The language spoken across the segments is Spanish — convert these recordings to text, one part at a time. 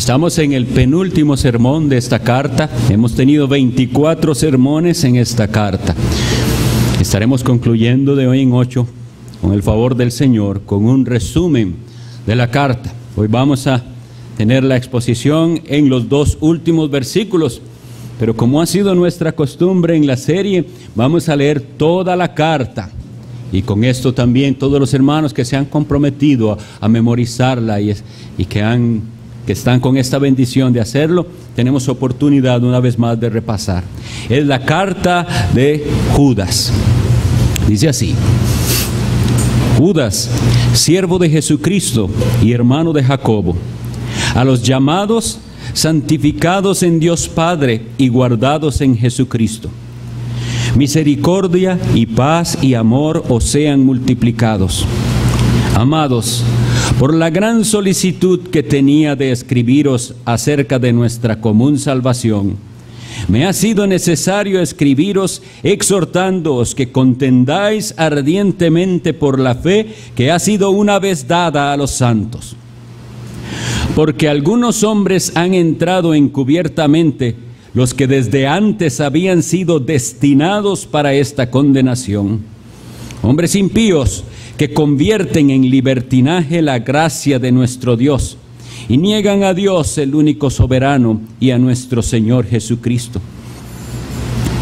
Estamos en el penúltimo sermón de esta carta. Hemos tenido 24 sermones en esta carta. Estaremos concluyendo de hoy en 8, con el favor del Señor, con un resumen de la carta. Hoy vamos a tener la exposición en los 2 últimos versículos, pero como ha sido nuestra costumbre en la serie, vamos a leer toda la carta. Y con esto también todos los hermanos que se han comprometido a memorizarla y que están con esta bendición de hacerlo, tenemos oportunidad una vez más de repasar. Es la carta de Judas. Dice así: Judas, siervo de Jesucristo y hermano de Jacobo, a los llamados, santificados en Dios Padre y guardados en Jesucristo. Misericordia y paz y amor os sean multiplicados. Amados, por la gran solicitud que tenía de escribiros acerca de nuestra común salvación, me ha sido necesario escribiros exhortándoos que contendáis ardientemente por la fe que ha sido una vez dada a los santos. Porque algunos hombres han entrado encubiertamente, los que desde antes habían sido destinados para esta condenación, hombres impíos que convierten en libertinaje la gracia de nuestro Dios y niegan a Dios, el único soberano, y a nuestro Señor Jesucristo.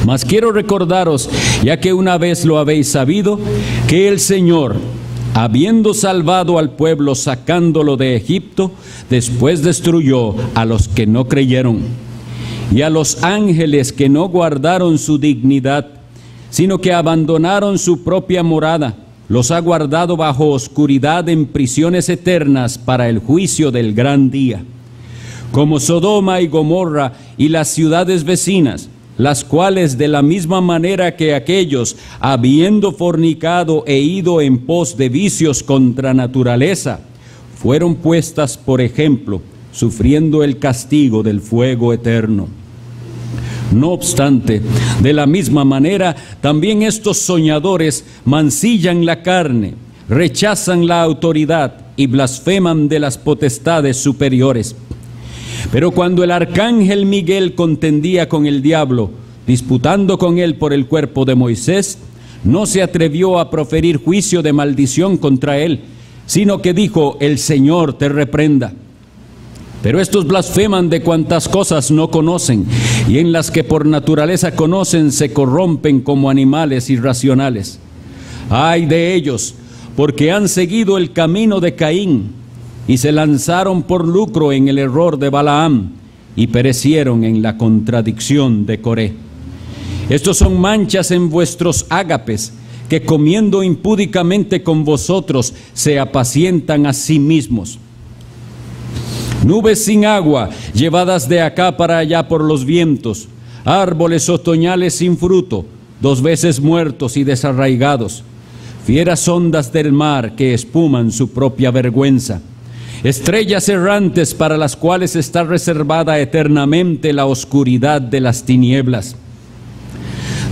Mas quiero recordaros, ya que una vez lo habéis sabido, que el Señor, habiendo salvado al pueblo sacándolo de Egipto, después destruyó a los que no creyeron, y a los ángeles que no guardaron su dignidad, sino que abandonaron su propia morada, los ha guardado bajo oscuridad en prisiones eternas para el juicio del gran día. Como Sodoma y Gomorra y las ciudades vecinas, las cuales de la misma manera que aquellos, habiendo fornicado e ido en pos de vicios contra naturaleza, fueron puestas por ejemplo, sufriendo el castigo del fuego eterno. No obstante, de la misma manera, también estos soñadores mancillan la carne, rechazan la autoridad y blasfeman de las potestades superiores. Pero cuando el arcángel Miguel contendía con el diablo, disputando con él por el cuerpo de Moisés, no se atrevió a proferir juicio de maldición contra él, sino que dijo: el Señor te reprenda. Pero estos blasfeman de cuantas cosas no conocen, y en las que por naturaleza conocen se corrompen como animales irracionales. ¡Ay de ellos! Porque han seguido el camino de Caín, y se lanzaron por lucro en el error de Balaam, y perecieron en la contradicción de Coré. Estos son manchas en vuestros ágapes, que comiendo impúdicamente con vosotros se apacientan a sí mismos. Nubes sin agua, llevadas de acá para allá por los vientos, árboles otoñales sin fruto, 2 veces muertos y desarraigados, fieras ondas del mar que espuman su propia vergüenza, estrellas errantes para las cuales está reservada eternamente la oscuridad de las tinieblas.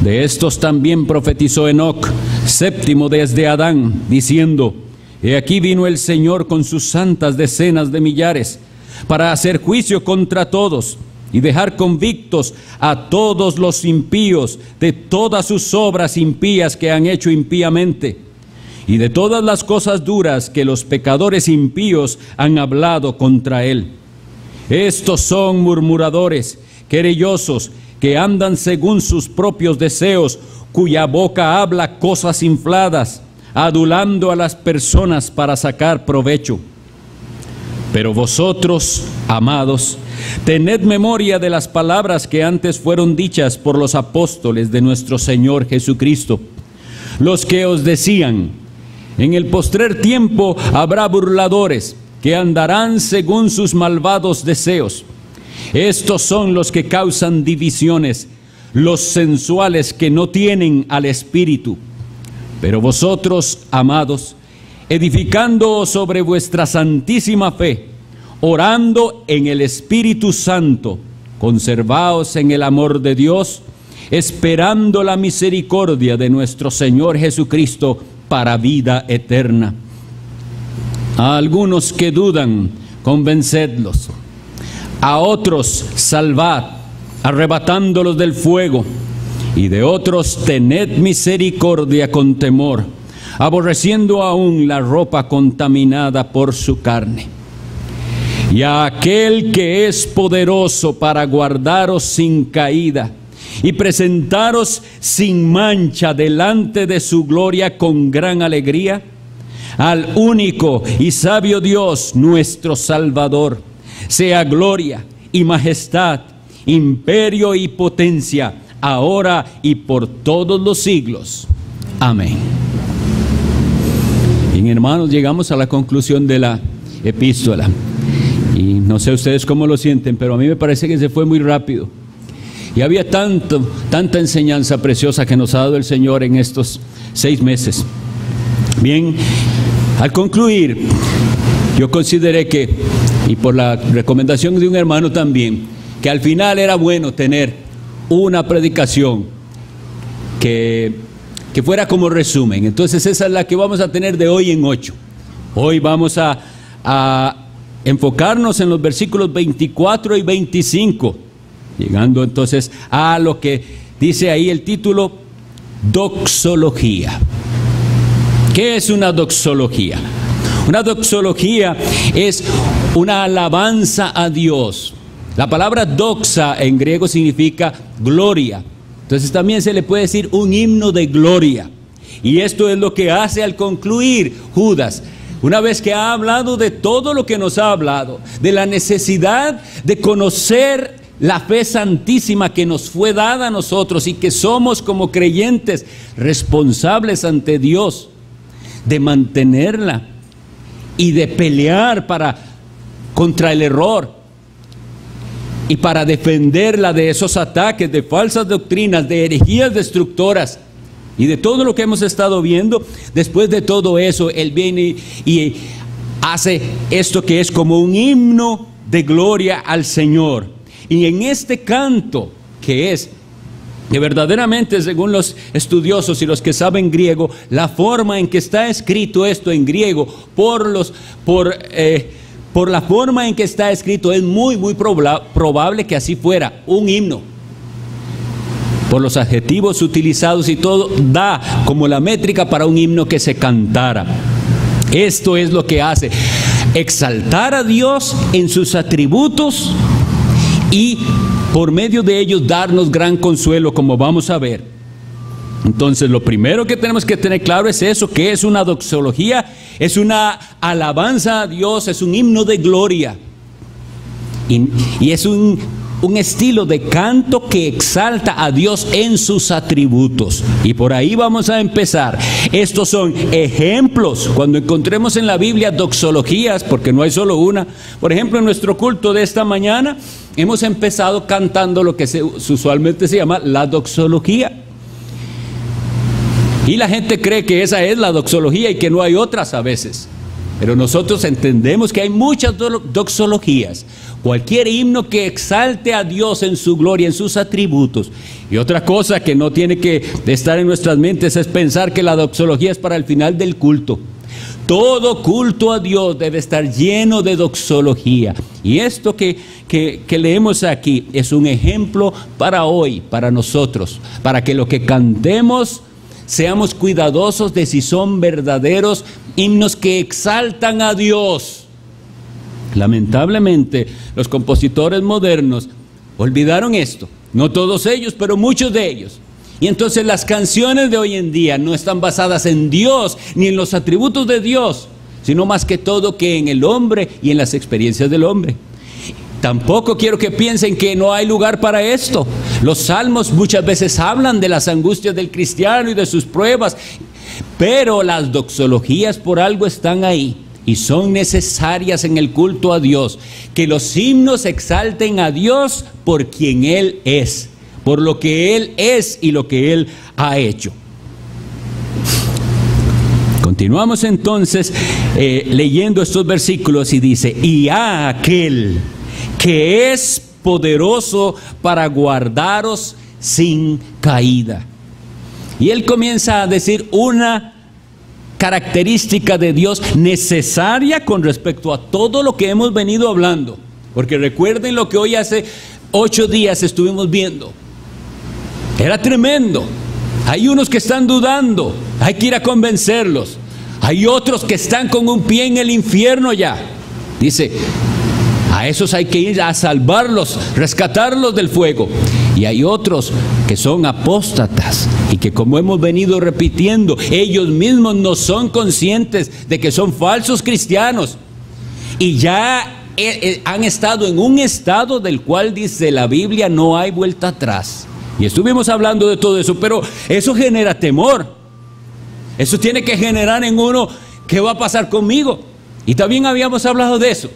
De estos también profetizó Enoc, séptimo desde Adán, diciendo: He aquí vino el Señor con sus santas decenas de millares, para hacer juicio contra todos y dejar convictos a todos los impíos de todas sus obras impías que han hecho impíamente, y de todas las cosas duras que los pecadores impíos han hablado contra él. Estos son murmuradores, querellosos, que andan según sus propios deseos, cuya boca habla cosas infladas, adulando a las personas para sacar provecho. Pero vosotros, amados, tened memoria de las palabras que antes fueron dichas por los apóstoles de nuestro Señor Jesucristo, los que os decían: en el postrer tiempo habrá burladores que andarán según sus malvados deseos. Estos son los que causan divisiones, los sensuales que no tienen al Espíritu. Pero vosotros, amados, edificándoos sobre vuestra santísima fe, orando en el Espíritu Santo, conservaos en el amor de Dios, esperando la misericordia de nuestro Señor Jesucristo para vida eterna. A algunos que dudan, convencedlos. a otros salvad, arrebatándolos del fuego, y de otros tened misericordia con temor, aborreciendo aún la ropa contaminada por su carne. Y a aquel que es poderoso para guardaros sin caída y presentaros sin mancha delante de su gloria con gran alegría, al único y sabio Dios, nuestro Salvador, sea gloria y majestad, imperio y potencia, ahora y por todos los siglos. Amén. Bien, hermanos, llegamos a la conclusión de la epístola. Y no sé ustedes cómo lo sienten, pero a mí me parece que se fue muy rápido. Y había tanta enseñanza preciosa que nos ha dado el Señor en estos 6 meses. Bien, al concluir, yo consideré que, y por la recomendación de un hermano también, que al final era bueno tener una predicación que fuera como resumen. Entonces esa es la que vamos a tener de hoy en 8. Hoy vamos a enfocarnos en los versículos 24 y 25, llegando entonces a lo que dice ahí el título, doxología. ¿Qué es una doxología? Una doxología es una alabanza a Dios. La palabra doxa en griego significa gloria. Entonces también se le puede decir un himno de gloria. Y esto es lo que hace al concluir Judas. Una vez que ha hablado de todo lo que nos ha hablado, de la necesidad de conocer la fe santísima que nos fue dada a nosotros y que somos como creyentes responsables ante Dios, de mantenerla y de pelear contra el error y para defenderla de esos ataques, de falsas doctrinas, de herejías destructoras y de todo lo que hemos estado viendo. Después de todo eso, Él viene y hace esto que es como un himno de gloria al Señor. Y en este canto, que verdaderamente, según los estudiosos y los que saben griego, la forma en que está escrito esto en griego, por la forma en que está escrito, es muy probable que así fuera, un himno. Por los adjetivos utilizados y todo, da como la métrica para un himno que se cantara. Esto es lo que hace: exaltar a Dios en sus atributos y por medio de ellos darnos gran consuelo, como vamos a ver. Entonces lo primero que tenemos que tener claro es eso, que es una doxología. Es una alabanza a Dios, es un himno de gloria y es un estilo de canto que exalta a Dios en sus atributos. Y por ahí vamos a empezar. Estos son ejemplos. Cuando encontremos en la Biblia doxologías, porque no hay solo una. Por ejemplo, en nuestro culto de esta mañana hemos empezado cantando lo que usualmente se llama la doxología. Y la gente cree que esa es la doxología y que no hay otras a veces. Pero nosotros entendemos que hay muchas doxologías. Cualquier himno que exalte a Dios en su gloria, en sus atributos. Y otra cosa que no tiene que estar en nuestras mentes es pensar que la doxología es para el final del culto. Todo culto a Dios debe estar lleno de doxología. Y esto que leemos aquí es un ejemplo para hoy, para nosotros, para que lo que cantemos seamos cuidadosos de si son verdaderos himnos que exaltan a Dios. Lamentablemente, los compositores modernos olvidaron esto. No todos ellos, pero muchos de ellos. Y entonces las canciones de hoy en día no están basadas en Dios ni en los atributos de Dios, sino más que todo que en el hombre y en las experiencias del hombre. Tampoco quiero que piensen que no hay lugar para esto. Los salmos muchas veces hablan de las angustias del cristiano y de sus pruebas, pero las doxologías por algo están ahí y son necesarias en el culto a Dios. Que los himnos exalten a Dios por quien Él es, por lo que Él es y lo que Él ha hecho. Continuamos entonces leyendo estos versículos y dice: y a aquel que es poderoso para guardaros sin caída. Y él comienza a decir una característica de Dios necesaria con respecto a todo lo que hemos venido hablando. Porque recuerden lo que hoy hace 8 días estuvimos viendo. Era tremendo. Hay unos que están dudando, hay que ir a convencerlos. Hay otros que están con un pie en el infierno ya. Dice, a esos hay que ir a salvarlos, rescatarlos del fuego. Y hay otros que son apóstatas y que, como hemos venido repitiendo, ellos mismos no son conscientes de que son falsos cristianos. Y ya han estado en un estado del cual dice la Biblia no hay vuelta atrás. Y estuvimos hablando de todo eso, pero eso genera temor. Eso tiene que generar en uno, ¿qué va a pasar conmigo? Y también habíamos hablado de eso.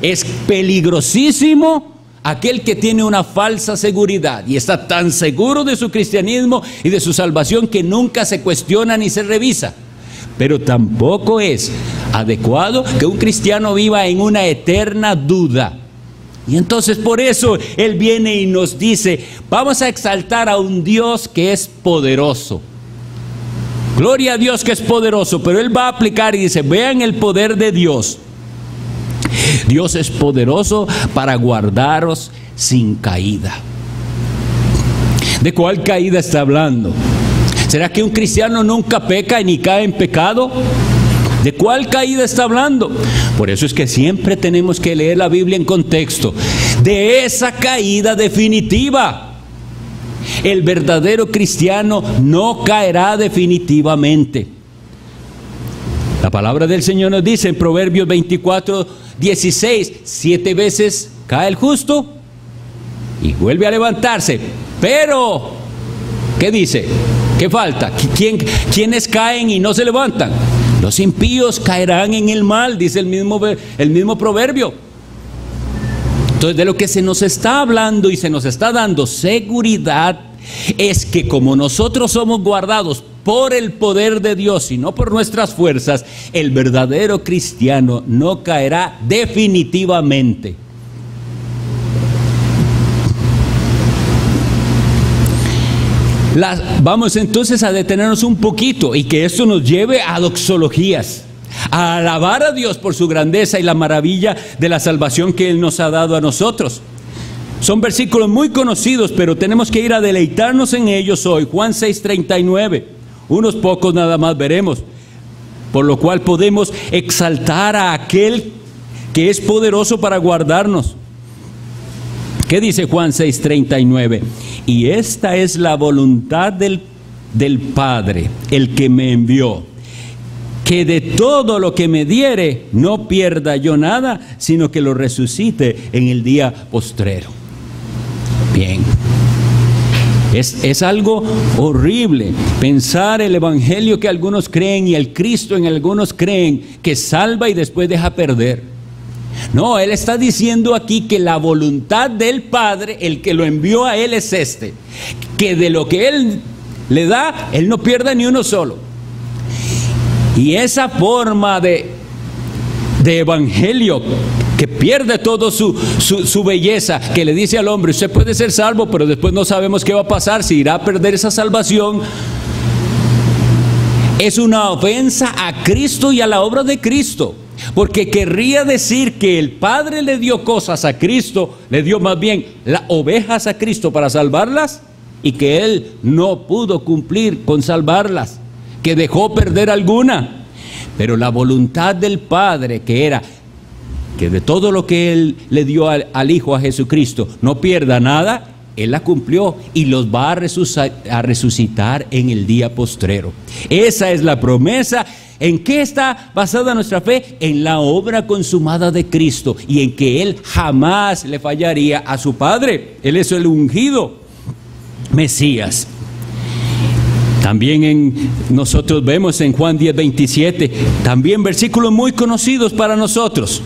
Es peligrosísimo aquel que tiene una falsa seguridad y está tan seguro de su cristianismo y de su salvación que nunca se cuestiona ni se revisa. Pero tampoco es adecuado que un cristiano viva en una eterna duda. Y entonces por eso Él viene y nos dice, vamos a exaltar a un Dios que es poderoso. Gloria a Dios que es poderoso, pero Él va a aplicar y dice, vean el poder de Dios. Dios es poderoso para guardaros sin caída. ¿De cuál caída está hablando? ¿Será que un cristiano nunca peca ni cae en pecado? ¿De cuál caída está hablando? Por eso es que siempre tenemos que leer la Biblia en contexto. De esa caída definitiva. El verdadero cristiano no caerá definitivamente. La palabra del Señor nos dice en Proverbios 24:16, 7 veces cae el justo y vuelve a levantarse. Pero, ¿qué dice? ¿Qué falta? ¿Quiénes caen y no se levantan? Los impíos caerán en el mal, dice el mismo proverbio. Entonces, de lo que se nos está hablando y se nos está dando seguridad es que como nosotros somos guardados por el poder de Dios y no por nuestras fuerzas, el verdadero cristiano no caerá definitivamente. Vamos entonces a detenernos un poquito y que esto nos lleve a doxologías, a alabar a Dios por su grandeza y la maravilla de la salvación que Él nos ha dado a nosotros. Son versículos muy conocidos, pero tenemos que ir a deleitarnos en ellos hoy. Juan 6:39, unos pocos nada más veremos, por lo cual podemos exaltar a aquel que es poderoso para guardarnos. ¿Qué dice Juan 6:39? Y esta es la voluntad del Padre, el que me envió, que de todo lo que me diere no pierda yo nada, sino que lo resucite en el día postrero. Bien, es algo horrible pensar el evangelio que algunos creen y el Cristo en algunos creen que salva y después deja perder. No, Él está diciendo aquí que la voluntad del Padre, el que lo envió a Él, es que de lo que Él le da, Él no pierda ni uno solo. Y esa forma de evangelio que pierde todo su belleza, que le dice al hombre, usted puede ser salvo, pero después no sabemos qué va a pasar, si irá a perder esa salvación, es una ofensa a Cristo y a la obra de Cristo. Porque querría decir que el Padre le dio cosas a Cristo, le dio más bien las ovejas a Cristo para salvarlas, y que Él no pudo cumplir con salvarlas, que dejó perder alguna. Pero la voluntad del Padre, que era que de todo lo que Él le dio al Hijo, a Jesucristo, no pierda nada, Él la cumplió y los va a resucitar en el día postrero. Esa es la promesa. ¿En qué está basada nuestra fe? En la obra consumada de Cristo y en que Él jamás le fallaría a su Padre. Él es el ungido Mesías. También nosotros vemos en Juan 10:27, también versículos muy conocidos para nosotros.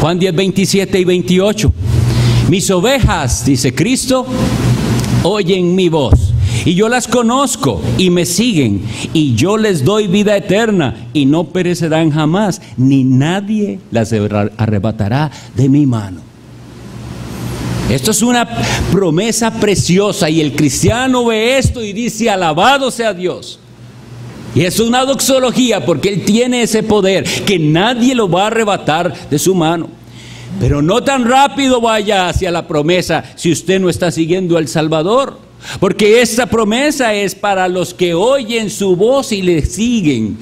Juan 10:27 y 28. Mis ovejas, dice Cristo, oyen mi voz. Y yo las conozco y me siguen, y yo les doy vida eterna, y no perecerán jamás, ni nadie las arrebatará de mi mano. Esto es una promesa preciosa, y el cristiano ve esto y dice, alabado sea Dios. Y es una doxología, porque Él tiene ese poder, que nadie lo va a arrebatar de su mano. Pero no tan rápido vaya hacia la promesa si usted no está siguiendo al Salvador. Porque esta promesa es para los que oyen su voz y le siguen,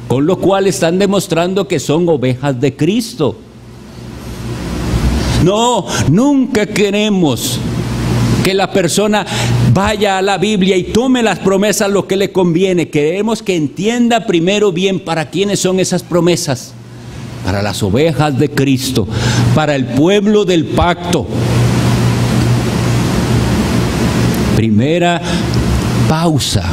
con lo cual están demostrando que son ovejas de Cristo. No, nunca queremos que la persona vaya a la Biblia y tome las promesas lo que le conviene. Queremos que entienda primero bien para quiénes son esas promesas. Para las ovejas de Cristo, para el pueblo del pacto. Primera pausa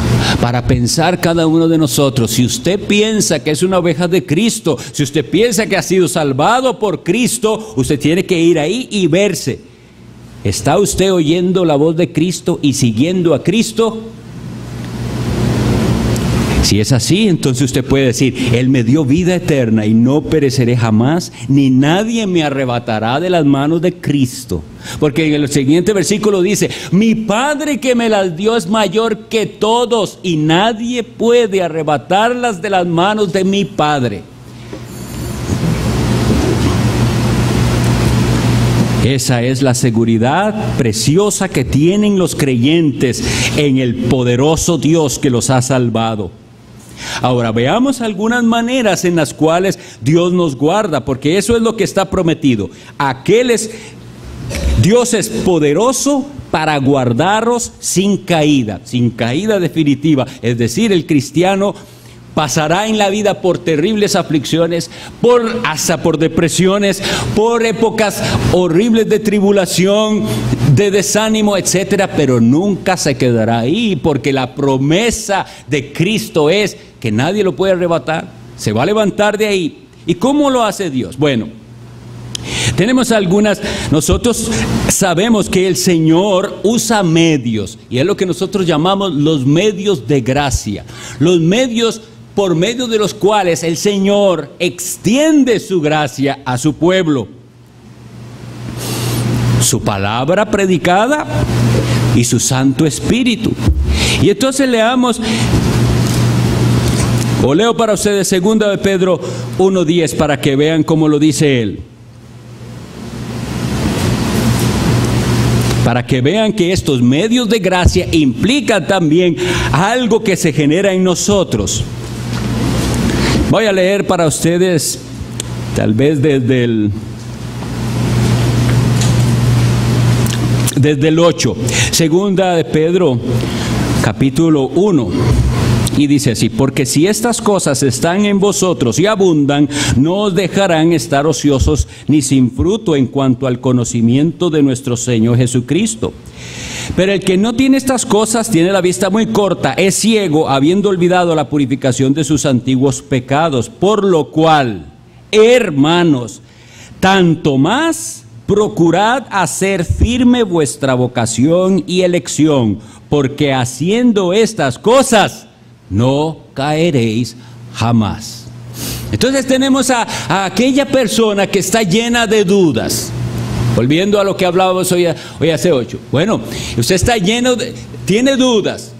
para pensar cada uno de nosotros. Si usted piensa que es una oveja de Cristo, si usted piensa que ha sido salvado por Cristo, usted tiene que ir ahí y verse. ¿Está usted oyendo la voz de Cristo y siguiendo a Cristo? Si es así, entonces usted puede decir: Él me dio vida eterna y no pereceré jamás, ni nadie me arrebatará de las manos de Cristo. Porque en el siguiente versículo dice: mi Padre que me las dio es mayor que todos, y nadie puede arrebatarlas de las manos de mi Padre. Esa es la seguridad preciosa que tienen los creyentes en el poderoso Dios que los ha salvado. Ahora veamos algunas maneras en las cuales Dios nos guarda, porque eso es lo que está prometido. Dios es poderoso para guardaros sin caída definitiva. Es decir, el cristiano pasará en la vida por terribles aflicciones, hasta por depresiones, por épocas horribles de tribulación, de desánimo, etcétera, pero nunca se quedará ahí, porque la promesa de Cristo es que nadie lo puede arrebatar. Se va a levantar de ahí. ¿Y cómo lo hace Dios? Bueno, tenemos nosotros sabemos que el Señor usa medios, y es lo que nosotros llamamos los medios de gracia, los medios por medio de los cuales el Señor extiende su gracia a su pueblo. Su palabra predicada y su Santo Espíritu. Y entonces leo para ustedes 2 de Pedro 1:10 para que vean cómo lo dice él. Para que vean que estos medios de gracia implican también algo que se genera en nosotros. Voy a leer para ustedes, tal vez desde el 8, 2 de Pedro, capítulo 1, y dice así: porque si estas cosas están en vosotros y abundan, no os dejarán estar ociosos ni sin fruto en cuanto al conocimiento de nuestro Señor Jesucristo. Pero el que no tiene estas cosas tiene la vista muy corta, es ciego, habiendo olvidado la purificación de sus antiguos pecados. Por lo cual, hermanos, tanto más procurad hacer firme vuestra vocación y elección, porque haciendo estas cosas no caeréis jamás. Entonces tenemos a aquella persona que está llena de dudas. Volviendo a lo que hablábamos hoy hace 8. Bueno, usted está tiene dudas.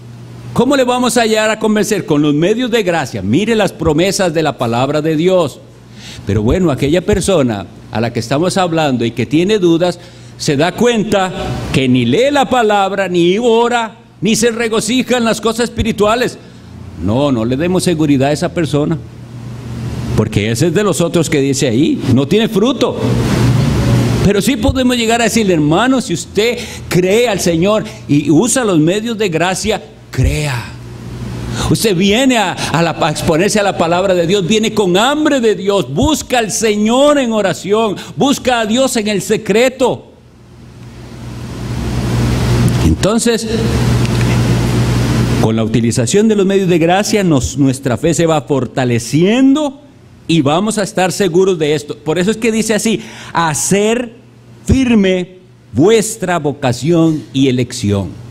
¿Cómo le vamos a llegar a convencer? Con los medios de gracia. Mire las promesas de la palabra de Dios. Pero bueno, aquella persona a la que estamos hablando y que tiene dudas, se da cuenta que ni lee la palabra, ni ora, ni se regocija en las cosas espirituales. No le demos seguridad a esa persona, porque ese es de los otros que dice ahí, no tiene fruto. Pero sí podemos llegar a decirle: hermano, si usted cree al Señor y usa los medios de gracia, crea. Usted viene a exponerse a la palabra de Dios, viene con hambre de Dios, busca al Señor en oración, busca a Dios en el secreto. Entonces, con la utilización de los medios de gracia, nuestra fe se va fortaleciendo y vamos a estar seguros de esto. Por eso es que dice así: hacer firme vuestra vocación y elección.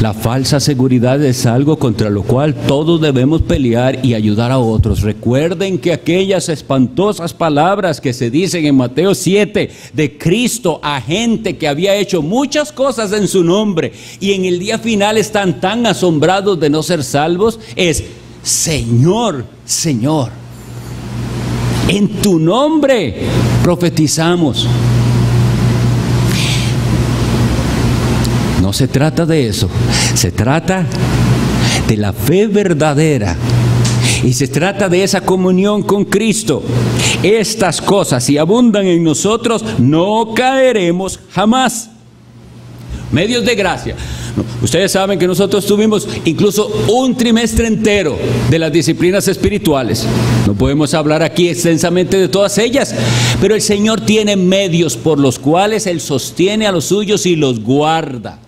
La falsa seguridad es algo contra lo cual todos debemos pelear y ayudar a otros. Recuerden que aquellas espantosas palabras que se dicen en Mateo 7 de Cristo a gente que había hecho muchas cosas en su nombre y en el día final están tan asombrados de no ser salvos, es: Señor, Señor. En tu nombre profetizamos. No se trata de eso, se trata de la fe verdadera y se trata de esa comunión con Cristo. Estas cosas, si abundan en nosotros, no caeremos jamás. Medios de gracia. Ustedes saben que nosotros tuvimos incluso un trimestre entero de las disciplinas espirituales. No podemos hablar aquí extensamente de todas ellas, pero el Señor tiene medios por los cuales Él sostiene a los suyos y los guarda.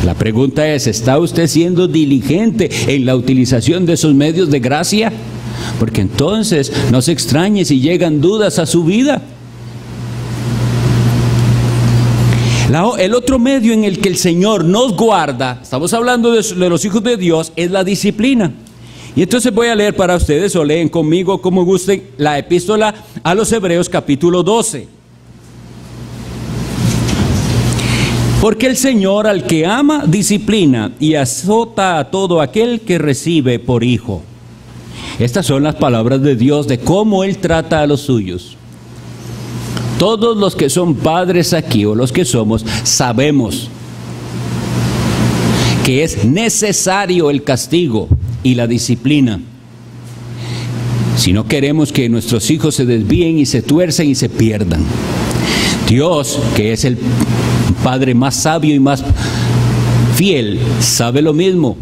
La pregunta es, ¿está usted siendo diligente en la utilización de esos medios de gracia? Porque entonces no se extrañe si llegan dudas a su vida. El otro medio en el que el Señor nos guarda, estamos hablando de los hijos de Dios, es la disciplina. Y entonces voy a leer para ustedes, o leen conmigo como gusten, la epístola a los Hebreos capítulo 12. Porque el Señor al que ama disciplina y azota a todo aquel que recibe por hijo. Estas son las palabras de Dios de cómo Él trata a los suyos. Todos los que son padres aquí, o los que somos, sabemos que es necesario el castigo y la disciplina. Si no queremos que nuestros hijos se desvíen y se tuercen y se pierdan. Dios, que es el Padre más sabio y más fiel, sabe lo mismo.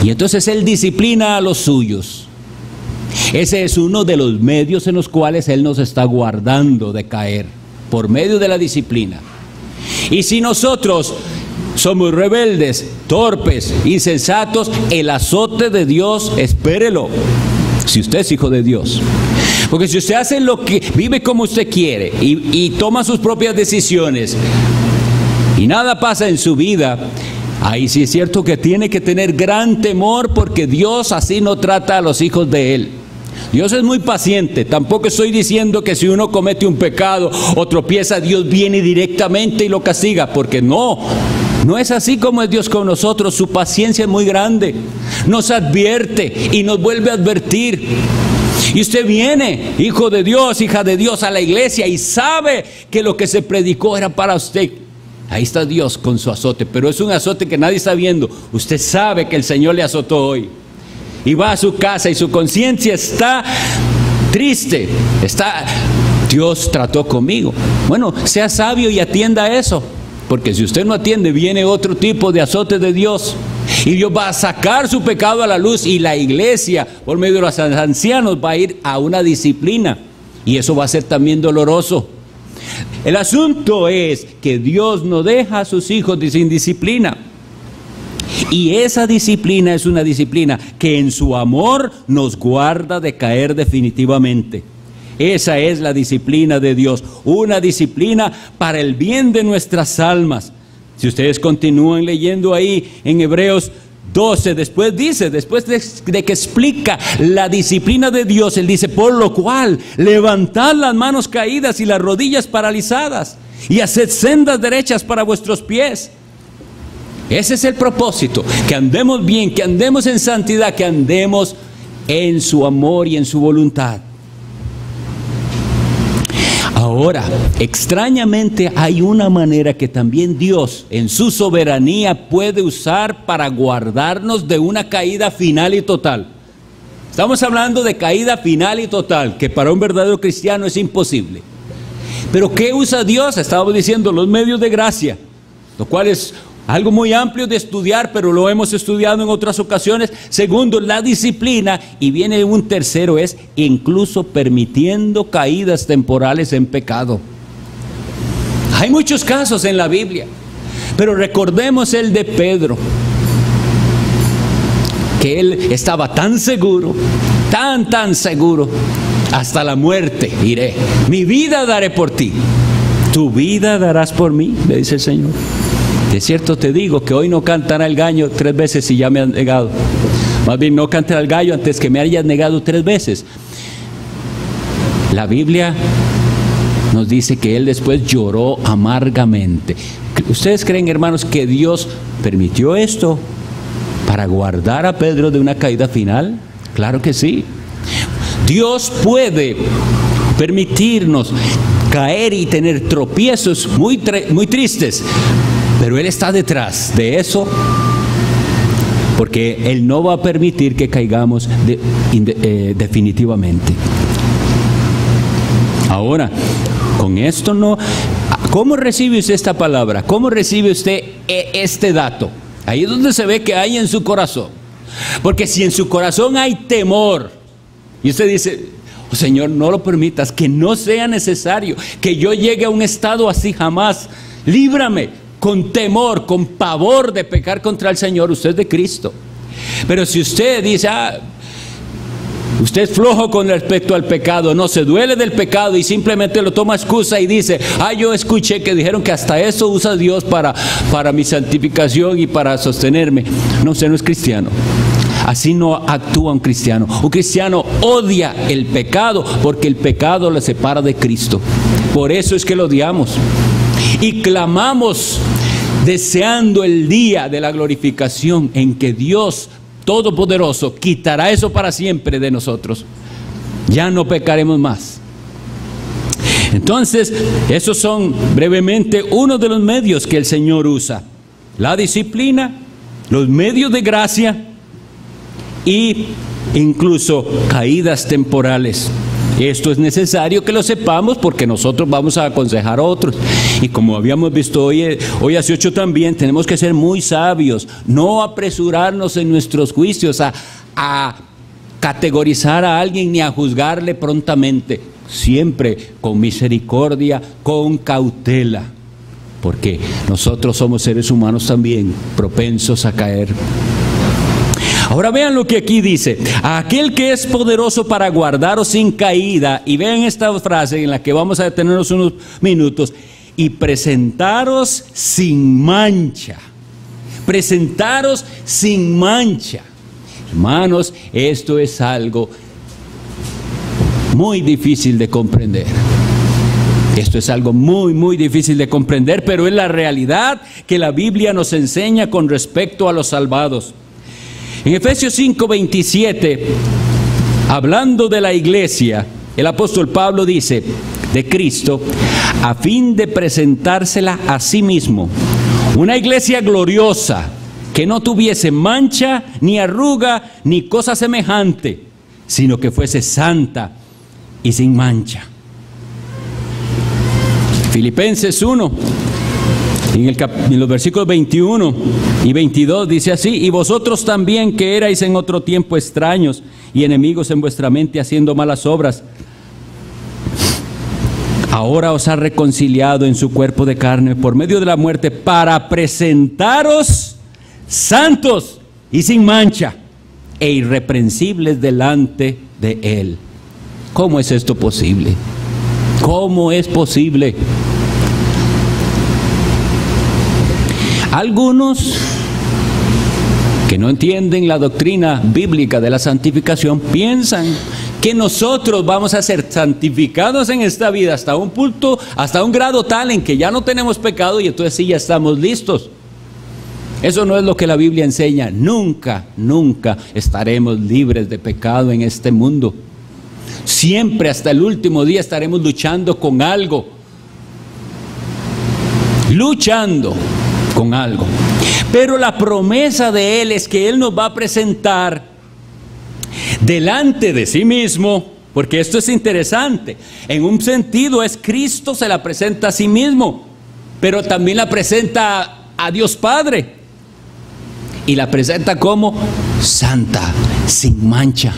Y entonces Él disciplina a los suyos. Ese es uno de los medios en los cuales Él nos está guardando de caer, por medio de la disciplina. Y si nosotros somos rebeldes, torpes, insensatos, el azote de Dios, espérelo, si usted es hijo de Dios. Porque si usted hace lo que, vive como usted quiere y toma sus propias decisiones y nada pasa en su vida, ahí sí es cierto que tiene que tener gran temor, porque Dios así no trata a los hijos de Él. Dios es muy paciente. Tampoco estoy diciendo que si uno comete un pecado o tropieza, Dios viene directamente y lo castiga, porque no es así como es Dios con nosotros. Su paciencia es muy grande, nos advierte y nos vuelve a advertir. Y usted viene, hijo de Dios, hija de Dios, a la iglesia y sabe que lo que se predicó era para usted. Ahí está Dios con su azote, pero es un azote que nadie está viendo. Usted sabe que el Señor le azotó hoy. Y va a su casa y su conciencia está triste. Dios trató conmigo. Bueno, sea sabio y atienda a eso. Porque si usted no atiende, viene otro tipo de azote de Dios. Y Dios va a sacar su pecado a la luz, y la iglesia, por medio de los ancianos, va a ir a una disciplina. Y eso va a ser también doloroso. El asunto es que Dios no deja a sus hijos sin disciplina. Y esa disciplina es una disciplina que en su amor nos guarda de caer definitivamente. Esa es la disciplina de Dios, una disciplina para el bien de nuestras almas. Si ustedes continúan leyendo ahí en Hebreos 12, después de que explica la disciplina de Dios, Él dice: por lo cual, levantad las manos caídas y las rodillas paralizadas, y haced sendas derechas para vuestros pies. Ese es el propósito, que andemos bien, que andemos en santidad, que andemos en su amor y en su voluntad. Ahora, extrañamente hay una manera que también Dios en su soberanía puede usar para guardarnos de una caída final y total. Estamos hablando de caída final y total, que para un verdadero cristiano es imposible. Pero ¿qué usa Dios? Estábamos diciendo los medios de gracia, lo cual es algo muy amplio de estudiar, pero lo hemos estudiado en otras ocasiones. Segundo, la disciplina. Y viene un tercero, es incluso permitiendo caídas temporales en pecado. Hay muchos casos en la Biblia, pero recordemos el de Pedro, que él estaba tan seguro, tan seguro: hasta la muerte iré, mi vida daré por ti. Tu vida darás por mí, le dice el Señor. De cierto te digo que hoy no cantará el gallo 3 veces si ya me has negado. Más bien, no cantará el gallo antes que me hayas negado 3 veces. La Biblia nos dice que él después lloró amargamente. ¿Ustedes creen, hermanos, que Dios permitió esto para guardar a Pedro de una caída final? Claro que sí. Dios puede permitirnos caer y tener tropiezos muy tristes, pero Él está detrás de eso, porque Él no va a permitir que caigamos definitivamente. Ahora, con esto no... ¿Cómo recibe usted esta palabra? ¿Cómo recibe usted este dato? Ahí es donde se ve que hay en su corazón. Porque si en su corazón hay temor, y usted dice: oh, Señor, no lo permitas, que no sea necesario que yo llegue a un estado así jamás. Líbrame con temor, con pavor de pecar contra el Señor. Usted es de Cristo. Pero si usted dice: usted es flojo con respecto al pecado, no se duele del pecado y simplemente lo toma excusa y dice: yo escuché que dijeron que hasta eso usa Dios para mi santificación y para sostenerme. No, usted no es cristiano. Así no actúa un cristiano. Un cristiano odia el pecado porque el pecado le separa de Cristo. Por eso es que lo odiamos. Y clamamos deseando el día de la glorificación en que Dios Todopoderoso quitará eso para siempre de nosotros. Ya no pecaremos más. Entonces, esos son brevemente uno de los medios que el Señor usa: la disciplina, los medios de gracia y incluso caídas temporales. Esto es necesario que lo sepamos porque nosotros vamos a aconsejar a otros. Y como habíamos visto hoy hace 8 también, tenemos que ser muy sabios, no apresurarnos en nuestros juicios a categorizar a alguien ni a juzgarle prontamente. Siempre con misericordia, con cautela, porque nosotros somos seres humanos también, propensos a caer. Ahora vean lo que aquí dice: a aquel que es poderoso para guardaros sin caída. Y vean esta frase en la que vamos a detenernos unos minutos: y presentaros sin mancha. Presentaros sin mancha. Hermanos, esto es algo muy difícil de comprender. Esto es algo muy difícil de comprender, pero es la realidad que la Biblia nos enseña con respecto a los salvados. En Efesios 5:27, hablando de la iglesia, el apóstol Pablo dice de Cristo: a fin de presentársela a sí mismo, una iglesia gloriosa, que no tuviese mancha, ni arruga, ni cosa semejante, sino que fuese santa y sin mancha. Filipenses 1, en los versículos 21 y 22 dice así: y vosotros también, que erais en otro tiempo extraños y enemigos en vuestra mente, haciendo malas obras, ahora os ha reconciliado en su cuerpo de carne por medio de la muerte, para presentaros santos y sin mancha e irreprensibles delante de Él. ¿Cómo es esto posible? ¿Cómo es posible? Algunos que no entienden la doctrina bíblica de la santificación piensan que nosotros vamos a ser santificados en esta vida hasta un punto, hasta un grado tal en que ya no tenemos pecado y entonces sí ya estamos listos. Eso no es lo que la Biblia enseña. Nunca estaremos libres de pecado en este mundo. Siempre, hasta el último día, estaremos luchando con algo. Luchando con algo. Pero la promesa de Él es que Él nos va a presentar delante de sí mismo, porque esto es interesante. En un sentido es Cristo se la presenta a sí mismo, pero también la presenta a Dios Padre. Y la presenta como santa, sin mancha.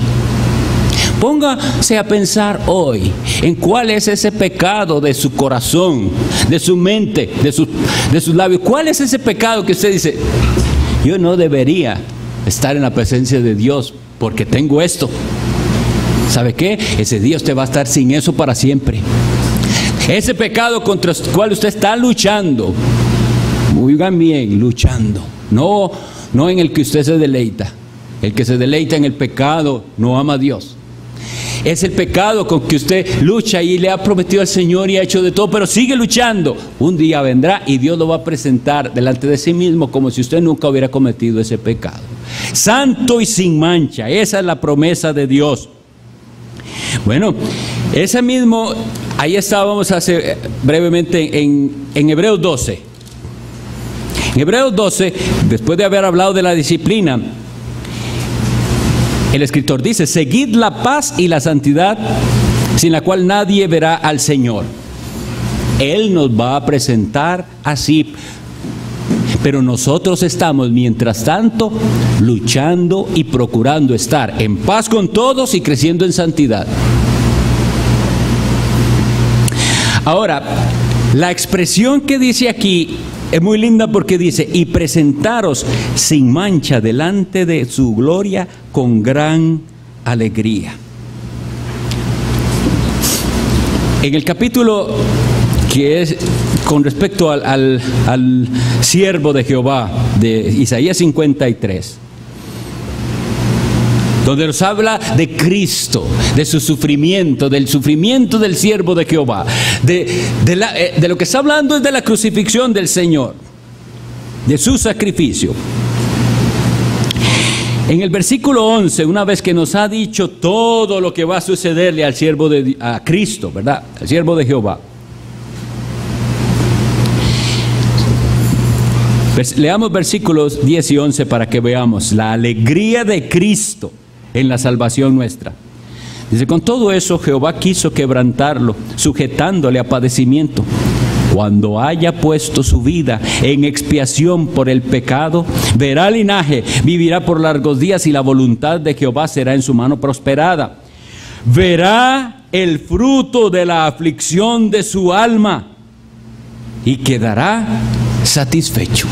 Póngase a pensar hoy en cuál es ese pecado de su corazón, de su mente, de sus labios. ¿Cuál es ese pecado que usted dice: yo no debería estar en la presencia de Dios porque tengo esto? ¿Sabe qué? Ese día usted va a estar sin eso para siempre. Ese pecado contra el cual usted está luchando, oigan bien, luchando, no en el que usted se deleita. El que se deleita en el pecado no ama a Dios. es el pecado con que usted lucha y le ha prometido al Señor y ha hecho de todo, pero sigue luchando. Un día vendrá y Dios lo va a presentar delante de sí mismo como si usted nunca hubiera cometido ese pecado. Santo y sin mancha, esa es la promesa de Dios. Bueno, ese mismo, ahí estábamos hace brevemente en Hebreos 12. En Hebreos 12, después de haber hablado de la disciplina, el escritor dice: seguid la paz y la santidad, sin la cual nadie verá al Señor. Él nos va a presentar así, pero nosotros estamos, mientras tanto, luchando y procurando estar en paz con todos y creciendo en santidad. Ahora, la expresión que dice aquí es muy linda porque dice: y presentaros sin mancha delante de su gloria con gran alegría. En el capítulo que es con respecto al siervo de Jehová, de Isaías 53, donde nos habla de Cristo, de su sufrimiento, del sufrimiento del siervo de Jehová, de lo que está hablando es de la crucifixión del Señor, de su sacrificio. En el versículo 11, una vez que nos ha dicho todo lo que va a sucederle al siervo a Cristo, ¿verdad?, al siervo de Jehová, leamos versículos 10 y 11 para que veamos la alegría de Cristo en la salvación nuestra. Dice: con todo eso Jehová quiso quebrantarlo, sujetándole a padecimiento. Cuando haya puesto su vida en expiación por el pecado, verá linaje, vivirá por largos días, y la voluntad de Jehová será en su mano prosperada. Verá el fruto de la aflicción de su alma y quedará satisfecho.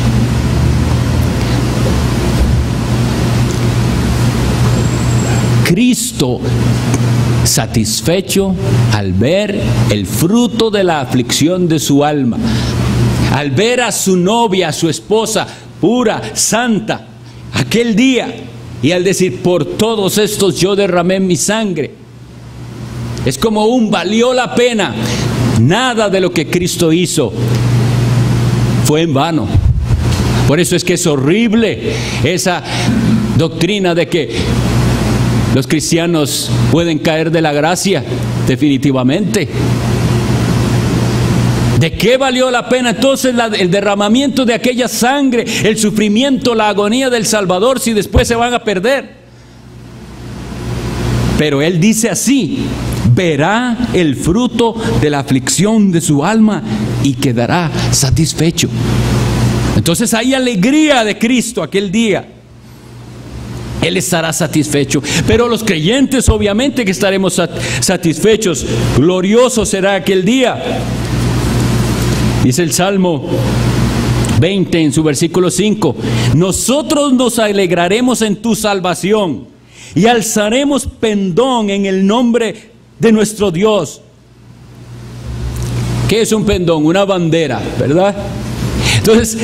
Cristo satisfecho al ver el fruto de la aflicción de su alma, al ver a su novia, a su esposa pura, santa, aquel día, y al decir: por todos estos yo derramé mi sangre. Es como valió la pena. Nada de lo que Cristo hizo fue en vano. Por eso es que es horrible esa doctrina de que los cristianos pueden caer de la gracia. Definitivamente. ¿De qué valió la pena entonces el derramamiento de aquella sangre, el sufrimiento, la agonía del Salvador, si después se van a perder? Pero Él dice así: verá el fruto de la aflicción de su alma y quedará satisfecho. Entonces hay alegría de Cristo aquel día. Él estará satisfecho, pero los creyentes obviamente que estaremos satisfechos. Glorioso será aquel día. Dice el Salmo 20 en su versículo 5: nosotros nos alegraremos en tu salvación y alzaremos pendón en el nombre de nuestro Dios. ¿Qué es un pendón? Una bandera, ¿verdad? Entonces,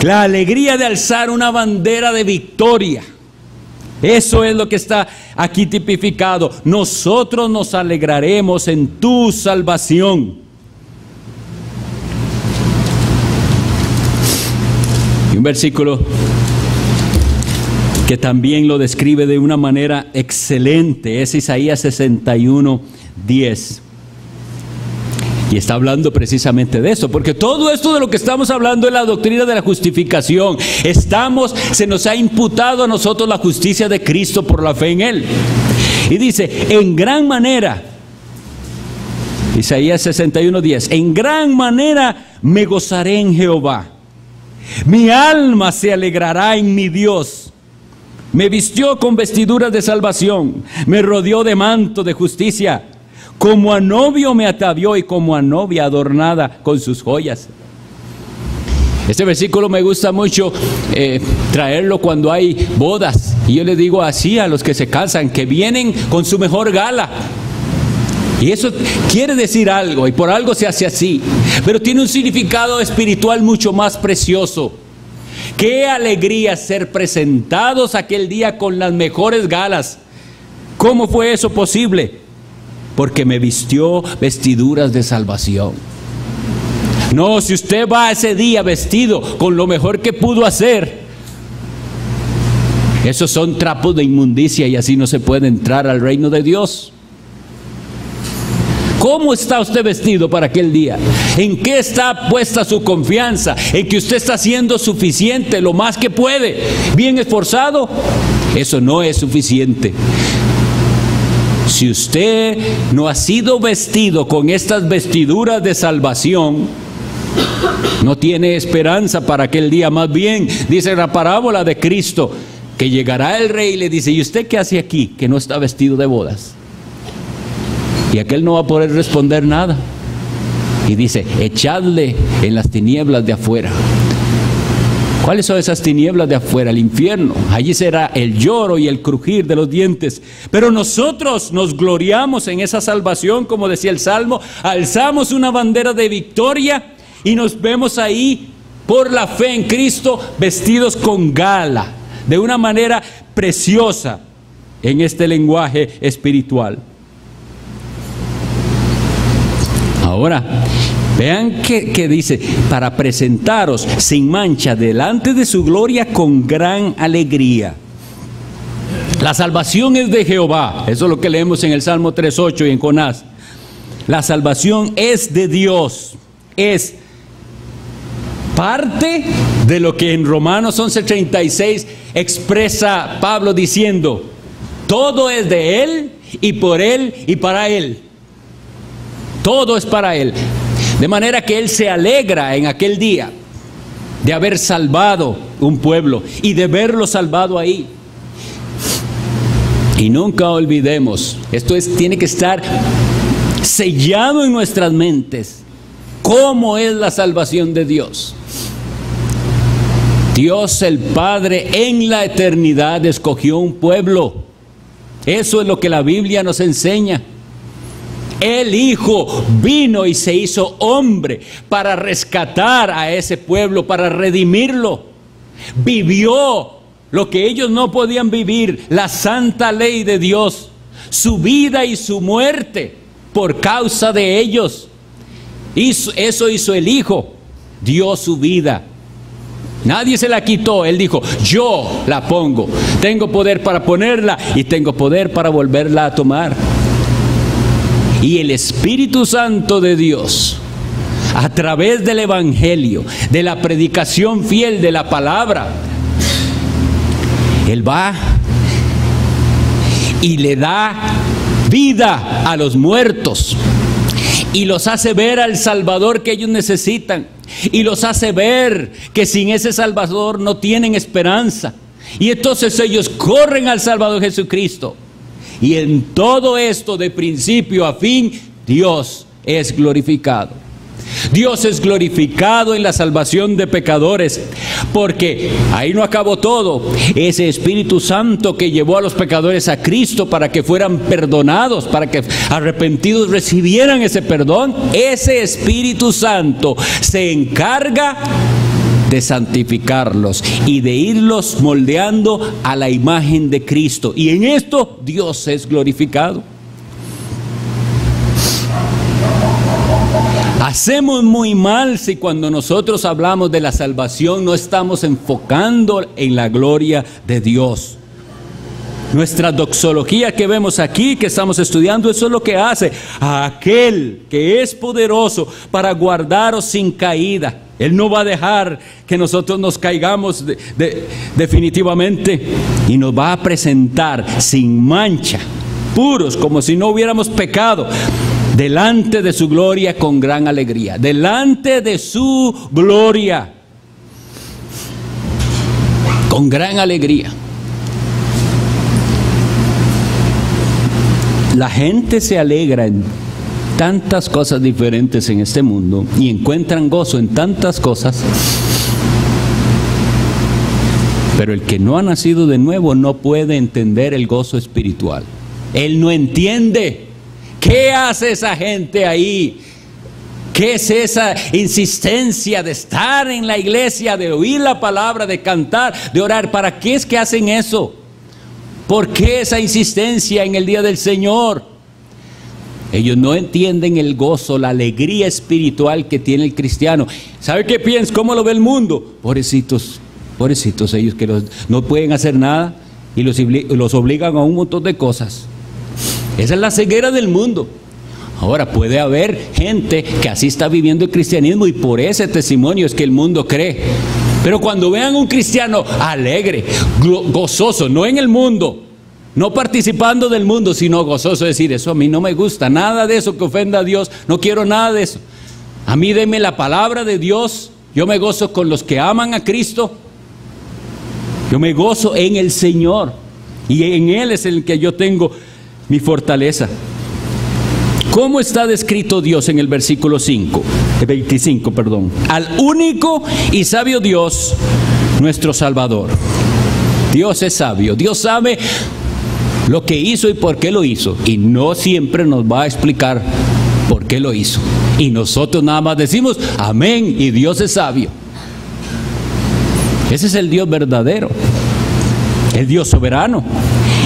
la alegría de alzar una bandera de victoria, eso es lo que está aquí tipificado. Nosotros nos alegraremos en tu salvación. Y un versículo que también lo describe de una manera excelente es Isaías 61:10. Y está hablando precisamente de eso, porque todo esto de lo que estamos hablando es la doctrina de la justificación. Se nos ha imputado a nosotros la justicia de Cristo por la fe en Él. Y dice: en gran manera, Isaías 61:10, en gran manera me gozaré en Jehová. Mi alma se alegrará en mi Dios. Me vistió con vestiduras de salvación, me rodeó de manto de justicia. Como a novio me atavió y como a novia adornada con sus joyas. Este versículo me gusta mucho traerlo cuando hay bodas. Y yo les digo así a los que se casan, que vienen con su mejor gala. Y eso quiere decir algo, y por algo se hace así. Pero tiene un significado espiritual mucho más precioso. Qué alegría ser presentados aquel día con las mejores galas. ¿Cómo fue eso posible? porque me vistió vestiduras de salvación. No, si usted va ese día vestido con lo mejor que pudo hacer, esos son trapos de inmundicia y así no se puede entrar al reino de Dios. ¿Cómo está usted vestido para aquel día? ¿En qué está puesta su confianza? ¿En que usted está haciendo suficiente, lo más que puede? ¿Bien esforzado? Eso no es suficiente. Si usted no ha sido vestido con estas vestiduras de salvación, no tiene esperanza para aquel día. Más bien, dice la parábola de Cristo, que llegará el rey y le dice: ¿y usted qué hace aquí, que no está vestido de bodas? Y aquel no va a poder responder nada. Y dice: echadle en las tinieblas de afuera. ¿Cuáles son esas tinieblas de afuera? El infierno. Allí será el lloro y el crujir de los dientes. Pero nosotros nos gloriamos en esa salvación, como decía el Salmo. Alzamos una bandera de victoria y nos vemos ahí por la fe en Cristo, vestidos con gala, de una manera preciosa en este lenguaje espiritual. Ahora, vean que dice: para presentaros sin mancha delante de su gloria con gran alegría. La salvación es de Jehová. Eso es lo que leemos en el Salmo 3:8 y en Jonás. La salvación es de Dios. Es parte de lo que en Romanos 11:36 expresa Pablo diciendo: todo es de Él y por Él y para Él. Todo es para Él. De manera que Él se alegra en aquel día de haber salvado un pueblo y de verlo salvado ahí. Y nunca olvidemos, tiene que estar sellado en nuestras mentes, cómo es la salvación de Dios. Dios el Padre en la eternidad escogió un pueblo. Eso es lo que la Biblia nos enseña. El Hijo vino y se hizo hombre para rescatar a ese pueblo, para redimirlo. Vivió lo que ellos no podían vivir, la santa ley de Dios, su vida y su muerte por causa de ellos. Eso hizo el Hijo, dio su vida. Nadie se la quitó. Él dijo: yo la pongo. Tengo poder para ponerla y tengo poder para volverla a tomar. Y el Espíritu Santo de Dios, a través del Evangelio, de la predicación fiel de la palabra, Él va y le da vida a los muertos y los hace ver al Salvador que ellos necesitan, y los hace ver que sin ese Salvador no tienen esperanza, y entonces ellos corren al Salvador Jesucristo. Y en todo esto, de principio a fin, Dios es glorificado. Dios es glorificado en la salvación de pecadores, porque ahí no acabó todo. Ese Espíritu Santo que llevó a los pecadores a Cristo para que fueran perdonados, para que arrepentidos recibieran ese perdón, ese Espíritu Santo se encarga de santificarlos y de irlos moldeando a la imagen de Cristo. Y en esto Dios es glorificado. Hacemos muy mal si cuando nosotros hablamos de la salvación no estamos enfocando en la gloria de Dios. Nuestra doxología que vemos aquí, que estamos estudiando, eso es lo que hace. A aquel que es poderoso para guardaros sin caída. Él no va a dejar que nosotros nos caigamos definitivamente, y nos va a presentar sin mancha, puros, como si no hubiéramos pecado, delante de su gloria con gran alegría. Delante de su gloria con gran alegría. La gente se alegra en tantas cosas diferentes en este mundo y encuentran gozo en tantas cosas, pero el que no ha nacido de nuevo no puede entender el gozo espiritual. Él no entiende. ¿Qué hace esa gente ahí? ¿Qué es esa insistencia de estar en la iglesia, de oír la palabra, de cantar, de orar? ¿Para qué es que hacen eso? ¿Por qué esa insistencia en el día del Señor? Ellos no entienden el gozo, la alegría espiritual que tiene el cristiano. ¿Sabe qué piensa? ¿Cómo lo ve el mundo? Pobrecitos, pobrecitos ellos que no pueden hacer nada y los obligan a un montón de cosas. Esa es la ceguera del mundo. Ahora, puede haber gente que así está viviendo el cristianismo y por ese testimonio es que el mundo cree. Pero cuando vean un cristiano alegre, gozoso, no en el mundo, no participando del mundo, sino gozoso, decir, eso a mí no me gusta, nada de eso que ofenda a Dios, no quiero nada de eso. A mí deme la palabra de Dios, yo me gozo con los que aman a Cristo, yo me gozo en el Señor y en Él es el que yo tengo mi fortaleza. ¿Cómo está descrito Dios en el versículo 25? Al único y sabio Dios, nuestro Salvador. Dios es sabio, Dios sabe lo que hizo y por qué lo hizo. Y no siempre nos va a explicar por qué lo hizo. Y nosotros nada más decimos, amén, y Dios es sabio. Ese es el Dios verdadero, el Dios soberano.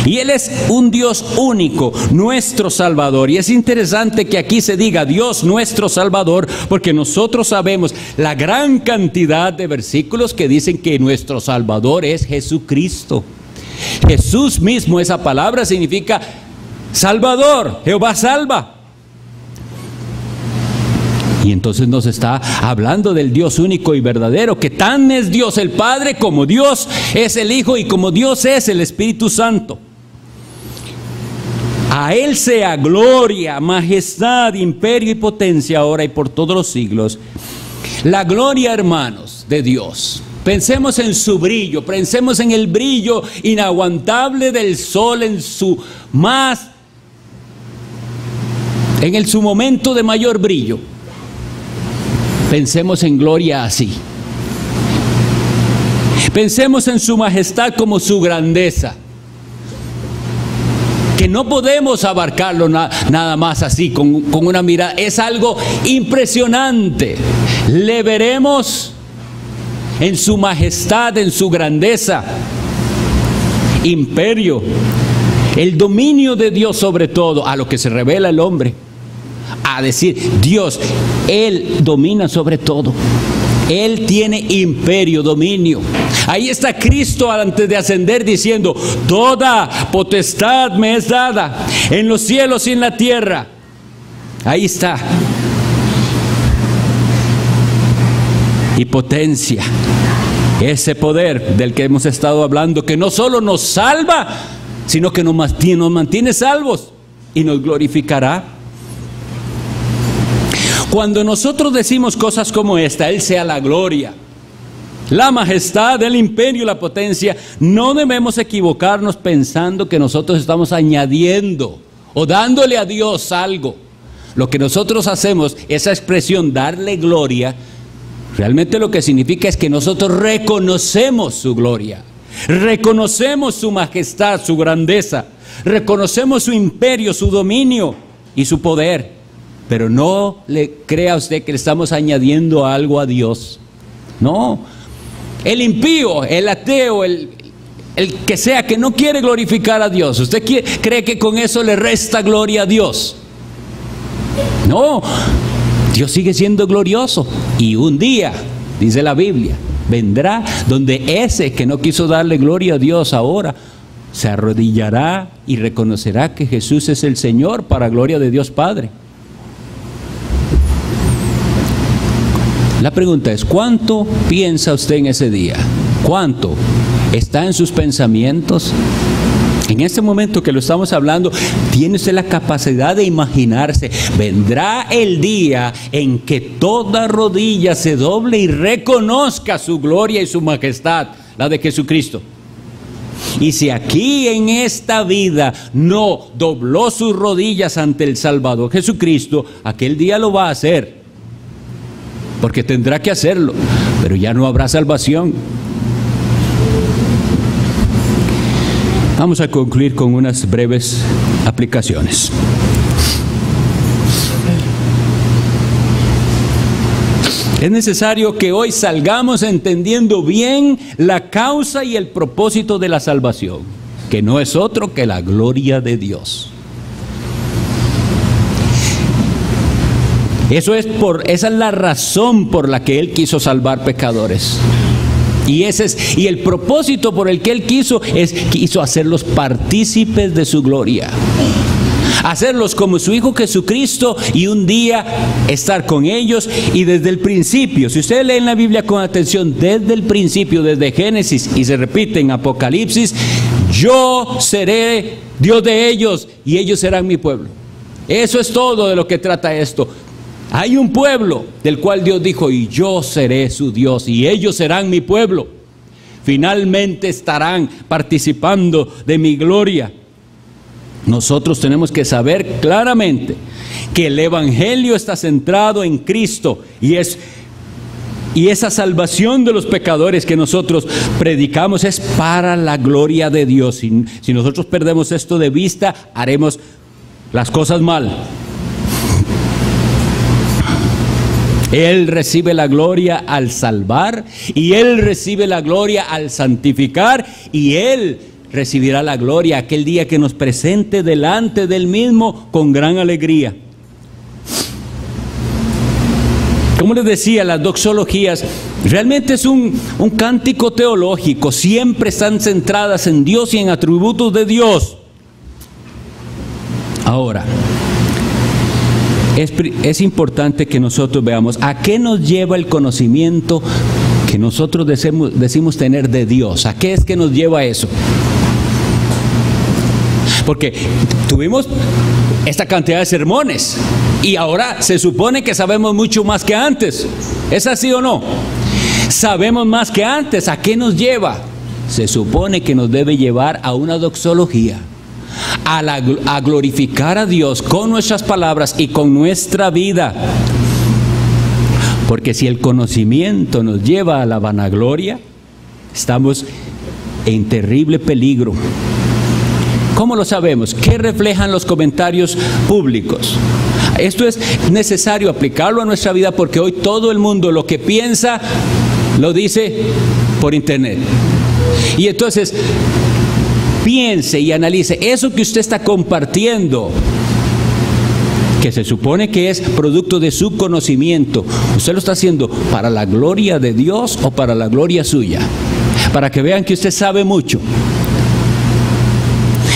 Y Él es un Dios único, nuestro Salvador. Y es interesante que aquí se diga Dios nuestro Salvador, porque nosotros sabemos la gran cantidad de versículos que dicen que nuestro Salvador es Jesucristo. Jesús mismo, esa palabra significa Salvador, Jehová salva. Y entonces nos está hablando del Dios único y verdadero, que tan es Dios el Padre como Dios es el Hijo y como Dios es el Espíritu Santo. A Él sea gloria, majestad, imperio y potencia ahora y por todos los siglos. La gloria, hermanos, de Dios. Pensemos en su brillo, pensemos en el brillo inaguantable del sol en su momento de mayor brillo. Pensemos en gloria así. Pensemos en su majestad como su grandeza, que no podemos abarcarlo nada más así con una mirada. Es algo impresionante. Le veremos en su majestad, en su grandeza, imperio, el dominio de Dios sobre todo, a lo que se revela el hombre, a decir Dios, Él domina sobre todo, Él tiene imperio, dominio. Ahí está Cristo antes de ascender diciendo, toda potestad me es dada en los cielos y en la tierra. Ahí está. Y potencia, ese poder del que hemos estado hablando, que no solo nos salva, sino que nos mantiene salvos y nos glorificará. Cuando nosotros decimos cosas como esta, Él sea la gloria, la majestad, el imperio, la potencia, no debemos equivocarnos pensando que nosotros estamos añadiendo o dándole a Dios algo. Lo que nosotros hacemos, esa expresión, darle gloria, realmente lo que significa es que nosotros reconocemos su gloria, reconocemos su majestad, su grandeza, reconocemos su imperio, su dominio y su poder. Pero no le crea usted que le estamos añadiendo algo a Dios. No. El impío, el ateo, el que sea que no quiere glorificar a Dios, ¿usted cree que con eso le resta gloria a Dios? No. Dios sigue siendo glorioso. Y un día, dice la Biblia, vendrá donde ese que no quiso darle gloria a Dios ahora se arrodillará y reconocerá que Jesús es el Señor para gloria de Dios Padre. La pregunta es, ¿cuánto piensa usted en ese día? ¿Cuánto está en sus pensamientos? En este momento que lo estamos hablando, ¿tiene usted la capacidad de imaginarse? Vendrá el día en que toda rodilla se doble y reconozca su gloria y su majestad, la de Jesucristo. Y si aquí en esta vida no dobló sus rodillas ante el Salvador Jesucristo, aquel día lo va a hacer. Porque tendrá que hacerlo, pero ya no habrá salvación. Vamos a concluir con unas breves aplicaciones. Es necesario que hoy salgamos entendiendo bien la causa y el propósito de la salvación, que no es otro que la gloria de Dios. esa es la razón por la que Él quiso salvar pecadores. Y el propósito por el que Él quiso hacerlos partícipes de su gloria. Hacerlos como su Hijo Jesucristo y un día estar con ellos. Y desde el principio, si ustedes leen la Biblia con atención, desde el principio, desde Génesis, y se repite en Apocalipsis, yo seré Dios de ellos y ellos serán mi pueblo. Eso es todo de lo que trata esto. Hay un pueblo del cual Dios dijo, y yo seré su Dios y ellos serán mi pueblo. Finalmente estarán participando de mi gloria. Nosotros tenemos que saber claramente que el Evangelio está centrado en Cristo y esa salvación de los pecadores que nosotros predicamos es para la gloria de Dios. Si nosotros perdemos esto de vista, haremos las cosas mal. Él recibe la gloria al salvar y Él recibe la gloria al santificar y Él recibirá la gloria aquel día que nos presente delante del mismo con gran alegría. Como les decía, las doxologías realmente es un cántico teológico, siempre están centradas en Dios y en atributos de Dios. Ahora, es importante que nosotros veamos a qué nos lleva el conocimiento que nosotros decimos tener de Dios. ¿A qué es que nos lleva eso? Porque tuvimos esta cantidad de sermones y ahora se supone que sabemos mucho más que antes. ¿Es así o no? Sabemos más que antes. ¿A qué nos lleva? Se supone que nos debe llevar a una doxología, a glorificar a Dios con nuestras palabras y con nuestra vida. Porque si el conocimiento nos lleva a la vanagloria, estamos en terrible peligro. ¿Cómo lo sabemos? ¿Qué reflejan los comentarios públicos? Esto es necesario aplicarlo a nuestra vida porque hoy todo el mundo lo que piensa lo dice por internet. Y entonces piense y analice eso que usted está compartiendo, que se supone que es producto de su conocimiento. ¿Usted lo está haciendo para la gloria de Dios o para la gloria suya? Para que vean que usted sabe mucho.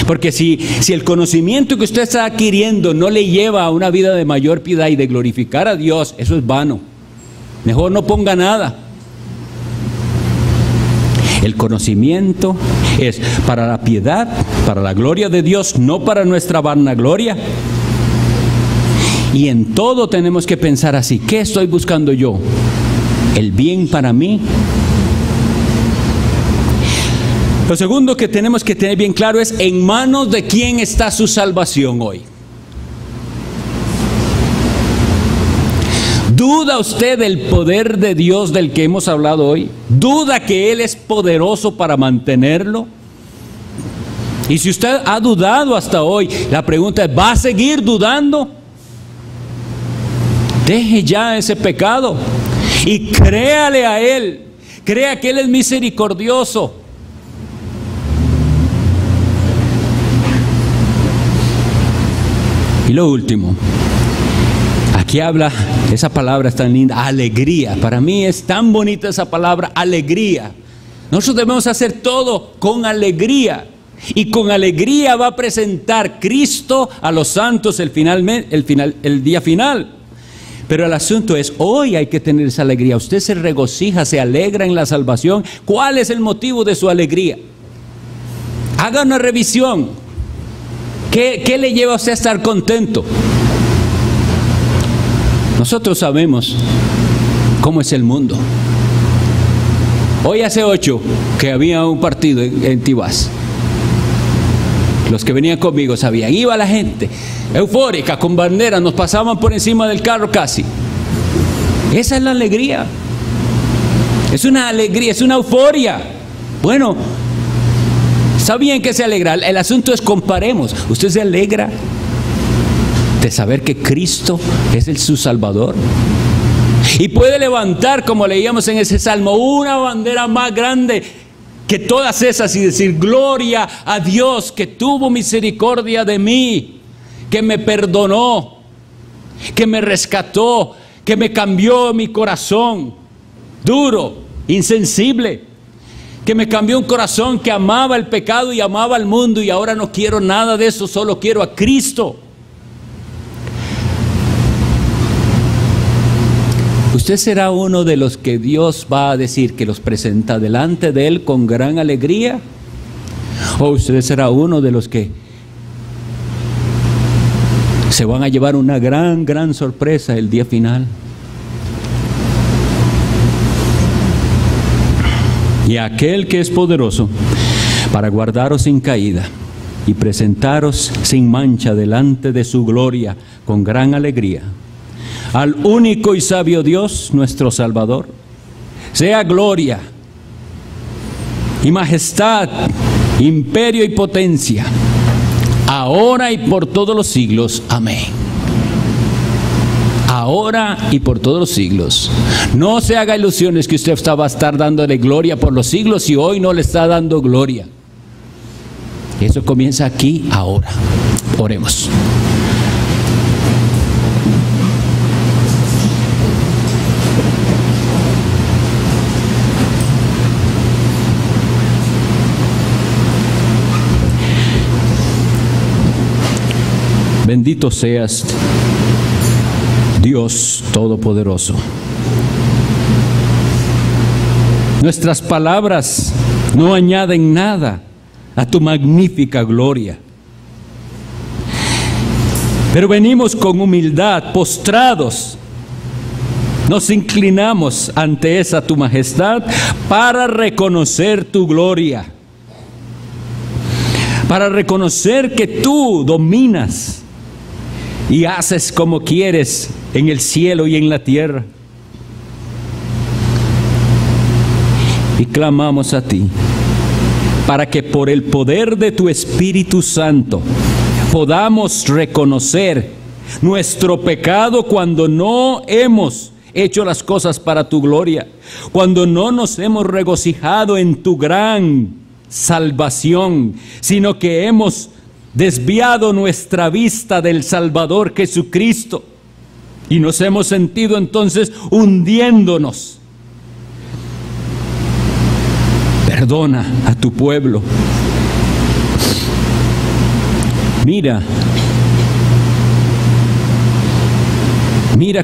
Porque si el conocimiento que usted está adquiriendo no le lleva a una vida de mayor piedad y de glorificar a Dios, eso es vano. Mejor no ponga nada. El conocimiento es para la piedad, para la gloria de Dios, no para nuestra vanagloria. Y en todo tenemos que pensar así. ¿Qué estoy buscando yo? ¿El bien para mí? Lo segundo que tenemos que tener bien claro es en manos de quién está su salvación hoy. ¿Duda usted del poder de Dios del que hemos hablado hoy? ¿Duda que Él es poderoso para mantenerlo? Y si usted ha dudado hasta hoy, la pregunta es, ¿va a seguir dudando? Deje ya ese pecado y créale a Él. Crea que Él es misericordioso. Y lo último, aquí habla, esa palabra es tan linda, alegría. Para mí es tan bonita esa palabra, alegría. Nosotros debemos hacer todo con alegría. Y con alegría va a presentar Cristo a los santos el día final. Pero el asunto es, hoy hay que tener esa alegría. Usted se regocija, se alegra en la salvación. ¿Cuál es el motivo de su alegría? Haga una revisión. ¿Qué le lleva a usted a estar contento? Nosotros sabemos cómo es el mundo. Hoy hace 8 que había un partido en Tibás. Los que venían conmigo sabían. Iba la gente eufórica, con banderas, nos pasaban por encima del carro casi. Esa es la alegría. Es una alegría, es una euforia. Bueno, está bien que se alegra. El asunto es comparemos. ¿Usted se alegra de saber que Cristo es su Salvador? Y puede levantar, como leíamos en ese salmo, una bandera más grande que todas esas y decir, gloria a Dios que tuvo misericordia de mí, que me perdonó. que me rescató, que me cambió mi corazón duro, insensible, que me cambió un corazón que amaba el pecado y amaba al mundo, y ahora no quiero nada de eso, solo quiero a Cristo. Usted será uno de los que Dios va a decir que los presenta delante de Él con gran alegría, o usted será uno de los que se van a llevar una gran sorpresa el día final. Y aquel que es poderoso para guardaros sin caída y presentaros sin mancha delante de su gloria con gran alegría, al único y sabio Dios, nuestro Salvador, sea gloria y majestad, imperio y potencia, ahora y por todos los siglos. Amén. Ahora y por todos los siglos. No se haga ilusiones que usted va a estar dándole gloria por los siglos y hoy no le está dando gloria. Eso comienza aquí, ahora. Oremos. Bendito seas, Dios Todopoderoso. Nuestras palabras no añaden nada a tu magnífica gloria, pero venimos con humildad, postrados, nos inclinamos ante esa tu majestad para reconocer tu gloria, para reconocer que tú dominas y haces como quieres en el cielo y en la tierra. Y clamamos a ti para que por el poder de tu Espíritu Santo podamos reconocer nuestro pecado cuando no hemos hecho las cosas para tu gloria, cuando no nos hemos regocijado en tu gran salvación, sino que hemos desviado nuestra vista del Salvador Jesucristo y nos hemos sentido entonces hundiéndonos. Perdona a tu pueblo. Mira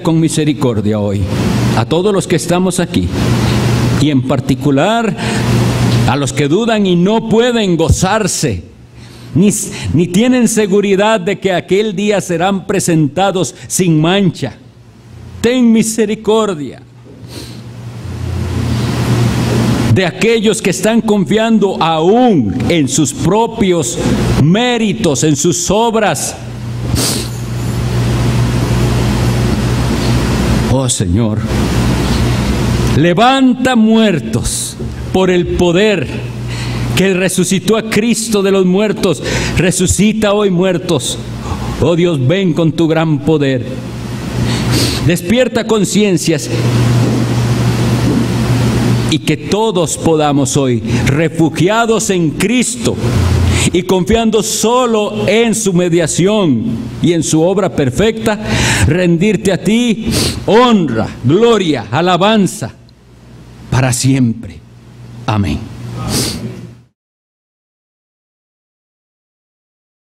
con misericordia hoy a todos los que estamos aquí, y en particular a los que dudan y no pueden gozarse, ni tienen seguridad de que aquel día serán presentados sin mancha. Ten misericordia de aquellos que están confiando aún en sus propios méritos, en sus obras. Oh Señor, levanta muertos por el poder que resucitó a Cristo de los muertos. Resucita hoy muertos. Oh Dios, ven con tu gran poder. Despierta conciencias y que todos podamos hoy, refugiados en Cristo y confiando solo en su mediación y en su obra perfecta, rendirte a ti honra, gloria, alabanza para siempre. Amén.